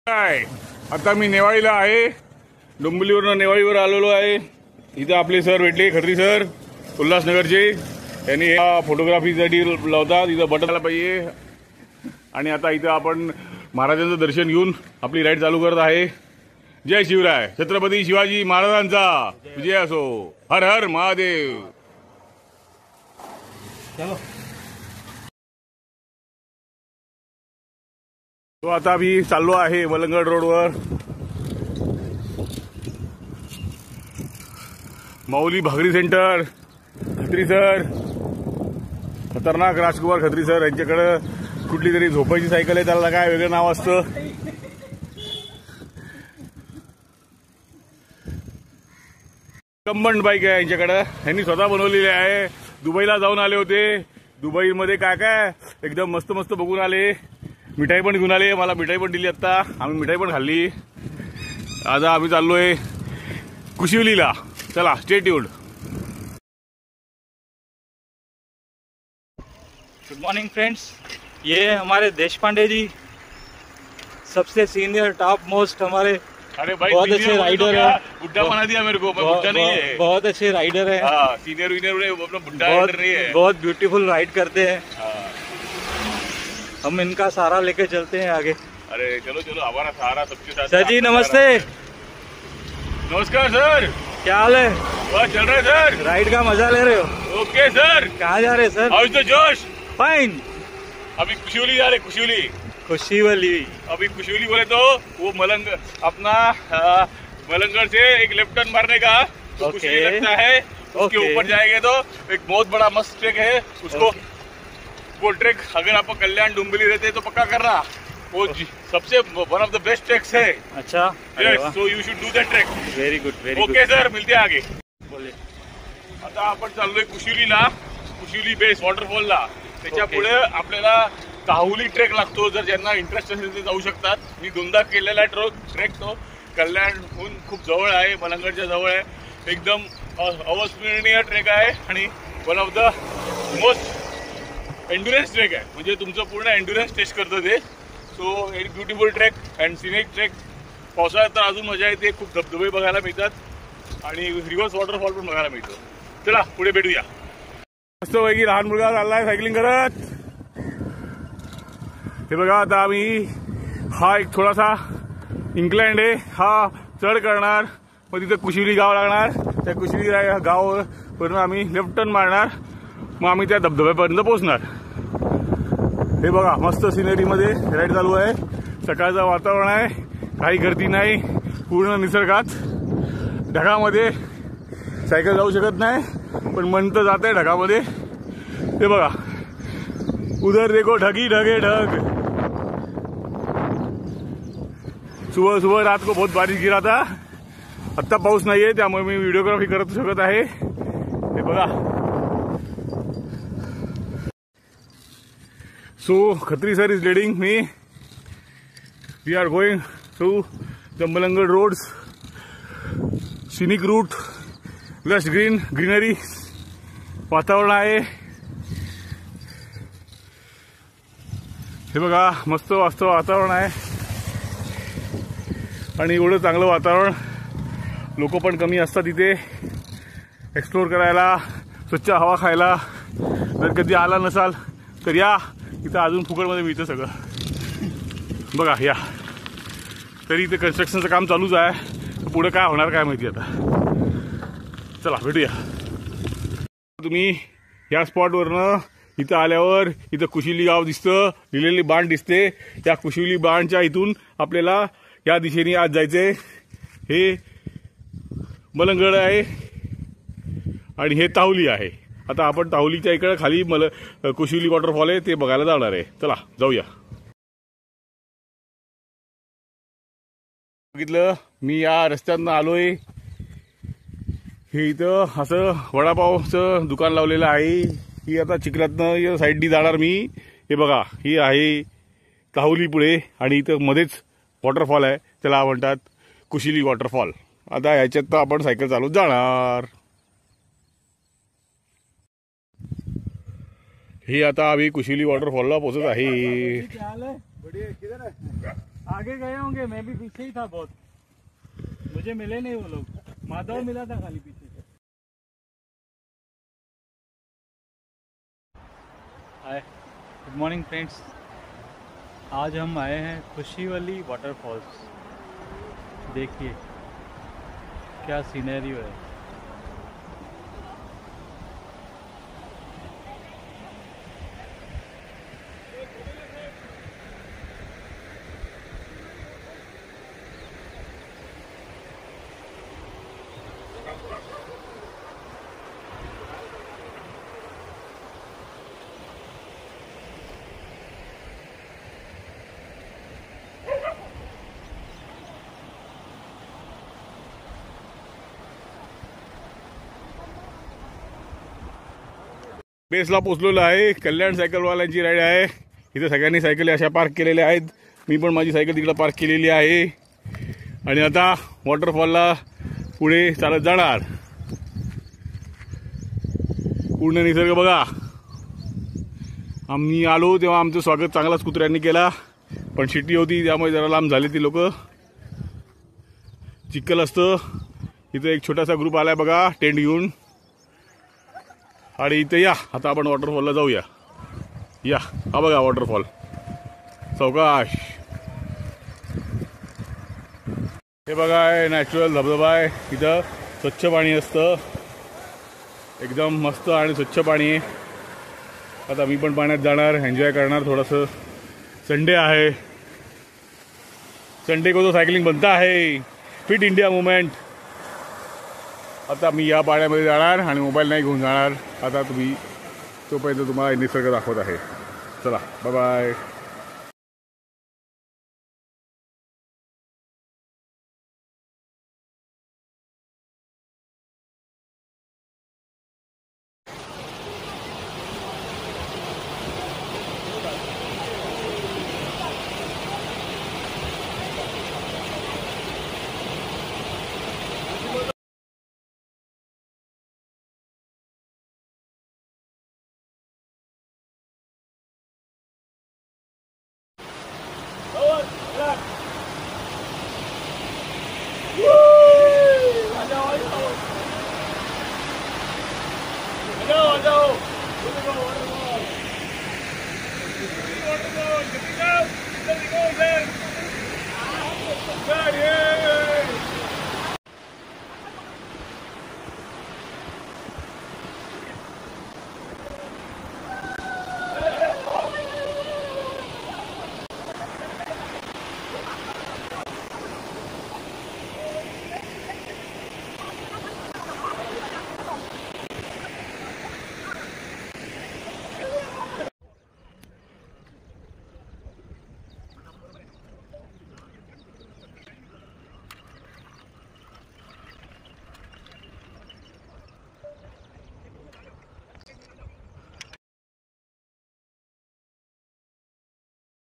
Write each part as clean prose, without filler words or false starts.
काय आता मी नेवाळीला आहे. डोंबिवलीवरून नेवाळीवर आलेलो आहे. इथं आपले सर भेटले, खत्री सर उल्हासनगरचे. त्यांनी फोटोग्राफीसाठी लावतात. इथं बटन पाहिजे. आणि आता इथं आपण महाराजांचं दर्शन घेऊन आपली राईड चालू करत आहे. जय शिवराय. छत्रपती शिवाजी महाराजांचा विजय असो. हर हर महादेव. तो आता मी चाललो आहे मलंगड रोडवर. माऊली भागरी सेंटर, खत्री सर, खतरनाक राजकुमार खत्री सर यांच्याकडे कुठली तरी झोपायची सायकल आहे. त्याला काय वेगळं नाव असतं. कंबंड बाईक आहे यांच्याकडे. यांनी स्वतः बनवलेली आहे. दुबईला जाऊन आले होते. दुबईमध्ये काय काय एकदम मस्त मस्त बघून आले. मिठाई पण घेऊन आले. मला मिठाई पण दिली. आता आम्ही मिठाई पण खाल्ली. आता आम्ही चाललोय कुशिवलीला. चला stay tuned. Good morning friends. ये हमारे देशपांडे जी, सबसे सीनियर टॉप मोस्ट हमारे बहुत अच्छे राइडर है. बुड्ढा बना दिया मेरे को. मैं बुड्ढा नहीं है. बहुत अच्छे राइडर है. सीनियर विनियर अपना बुड्ढा राइडर नहीं है. बहुत ब्यूटीफुल राइड करते हैं. हम इनका सहारा लेके चलते हैं आगे. अरे चलो चलो, हमारा सहारा सबके साथ. सर जी नमस्ते. नमस्कार सर. क्या हाल है? बस चल रहा है सर. राइड का मजा ले रहे हो? Okay sir. कहाँ जा रहे हैं सर? हाउ इज द जोश? फाइन. अभी कुशिवली जा रहे. कुशिवली. खुशी वाली. अभी कुशिवली बोले तो वो मलंग अपना मलंगड़ से एक लेफ्ट टर्न मारने का तो कुशिवली लगता है. उसके ऊपर जाएंगे तो एक बहुत बड़ा मस्त ट्रैक है. उसको वो ट्रैक अगर आप कल्याण डोंबिवली रहते तो पक्का करना. वो सबसे one of the best tracks है. अच्छा. So you should do that track. Very good very good. Okay sir, मिलते हैं आगे. बोले. आता आपण चाललोय कुशिवलीला. कुशिवली बेस वॉटरफॉलला. त्याच्या पुढे आपल्याला काहुली ट्रेक लागतो. जर ज्यांना इंटरेस्ट असेल ते जाऊ शकतात. मी दोनदा केलेला ट्रेक. तो कल्याणहून खूप जवळ आहे. मलंगडच्या जवळ आहे. एकदम अविस्मरणीय ट्रेक आहे आणि one of the most endurance trek आहे. म्हणजे तुमचं पूर्ण एन्ड्युरन्स टेस्ट करतं ते. So very beautiful trek and scenic trek. पावसाळ्यात तर अजून मजा येते. खूप धबधबे बघायला मिळतात आणि रिव्हर्स वॉटरफॉल पण बघायला मिळतो. चला पुढे भेटूया. मस्त पैकी लहान मुलगा चाललाय सायकलिंग करत. हे बघा आता आम्ही हा एक थोडासा इंक्लाइंड आहे. हा चढ करणार. मग तिथं कुशिवली गाव लागणार. त्या कुशिवली गावावरून आम्ही लेफ्ट टर्न मारणार. मग आम्ही त्या धबधब्यापर्यंत पोहोचणार. हे बघा मस्त सिनरीमध्ये राईड चालू आहे. सकाळचं वातावरण आहे. काही गर्दी नाही. पूर्ण निसर्गात. ढगामध्ये सायकल जाऊ शकत नाही पण मन तर जात आहे ढगामध्ये. हे बघा उधर देखो ढगी ढगे ढग. सुबह सुबह रात को बहुत बारिश गिरा था. आत्ता पाऊस नाहीये त्यामुळे मी व्हिडिओग्राफी करत शकत आहे. हे बघा. So Khatri sir is leading me. We are going through the Malangad roads. Scenic route. Lush greenery वातावरण आहे. हे बघा मस्त वातावरण आहे. आणि एवढं चांगलं वातावरण. लोक पण कमी असतात इथे एक्सप्लोर करायला, स्वच्छ हवा खायला. जर कधी आला नसाल तर या. इथं अजून फुकटमध्ये मिळतं सगळं. बघा या. तरी इथे कन्स्ट्रक्शनचं काम चालूच आहे. पुढे काय होणार काय माहिती आता. चला भेटूया. तुम्ही या स्पॉटवरनं इथं आल्यावर इथं कुशिवली गाव दिसतं. लिहिलेली बाण दिसते. या कुशिवली बाणच्या इथून आपल्याला या दिशेने आज जायचंय. हे मलंगड आहे आणि हे ताहुली आहे. आता आपण ताहुलीच्या इकडे खाली कुशिवली वॉटरफॉल आहे ते बघायला जाणार आहे. चला जाऊया. बघितलं मी या रस्त्यातनं आलोय. हे इथं असं वडापावचं दुकान लावलेलं आहे. ही आता चिखलातनं साईडनी जाणार मी. हे बघा ही आहे ताहुली पुढे आणि इथं मध्येच वॉटरफॉल आहे. त्याला म्हणतात कुशिवली वॉटरफॉल. आता ह्याच्यात आपण सायकल चालवत जाणार. हे आता आम्ही कुशिवली वॉटरफॉलला पोहोचत आहे. आगे गए होंगे, मैं भी पीछे ही था बहुत, मुझे मिले नहीं वो लोग, माधव मिला था खाली पीछे से। हाय, गुड मॉर्निंग फ्रेंड्स। आज हम आए हैं खुशीवली वाटरफॉल्स। देखिए क्या सीनरियो है। बेसला पोचलेलो आहे। कल्याण सायकलवाल्यांची राईड आहे। इथे सगळ्यांनी सायकली अशा पार्क केलेल्या आहेत। मी पण माझी सायकल तिकडे पार्क केलेली आहे आणि आता वॉटरफॉलला पुढे चालत जाणार। पूर्ण निसर्ग बघा। आम्ही आलो तेव्हा आमचं स्वागत चांगलाच कुत्र्यांनी केला, पण शिट्टी होती त्यामुळे जरा लांब झाले ती लोक। चिखल असतं। इथे एक छोटासा ग्रुप आलाय बघा टेंट घेऊन, आणि इथे या आता आपण वॉटरफॉलला जाऊया। या हा बघा वॉटरफॉल, सावकाश। हे बघा नॅचरल धबधबा आहे। इथं स्वच्छ पाणी असतं, एकदम मस्त आणि स्वच्छ पाणी आहे। आता मी पण पाण्यात जाणार, एन्जॉय करणार थोडंसं। संडे आहे, संडे को तो सायकलिंग बनता है, फिट इंडिया मूवमेंट। आता मी या पाण्यामध्ये जाणार आणि मोबाईल नाही घेऊन जाणार। आता तुम्ही तोपर्यंत तुम्हाला निसर्ग दाखवत आहे। चला बाय बाय।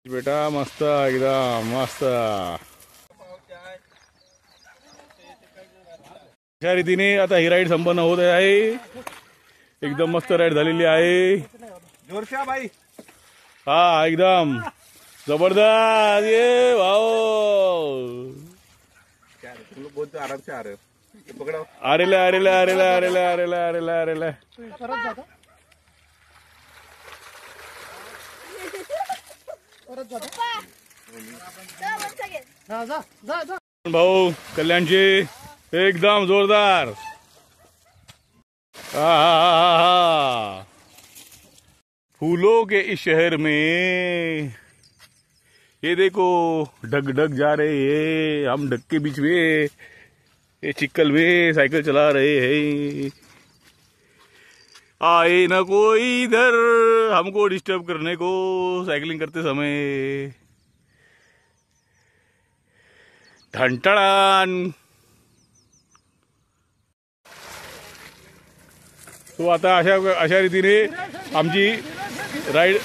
बेटा मस्त, एकदम मस्त। अशा रीतीने आता ही राईड संपन्न होत आहे। एकदम मस्त राईड झालेली आहे। जोरशा भाई, हा एकदम जबरदस्त। ये भाऊ तुम लोग बोलते आराम से आ रहे हो, पकड़ो। अरेले अरेले अरेले अरेले अरेले अरेले अरेले। भाऊ कल्याणची एकदम जोरदार। फूलों के इस शहर में ये देखो ढक ढक जा रहे हैं। हम ढक के बीच में ये चिक्कल में साइकिल चला रहे हैं। आए ना कोई इधर हमको डिस्टर्ब करने को साइकिलिंग करते समय। ठणठणान। तो आता अशा रीतीने आमची राईड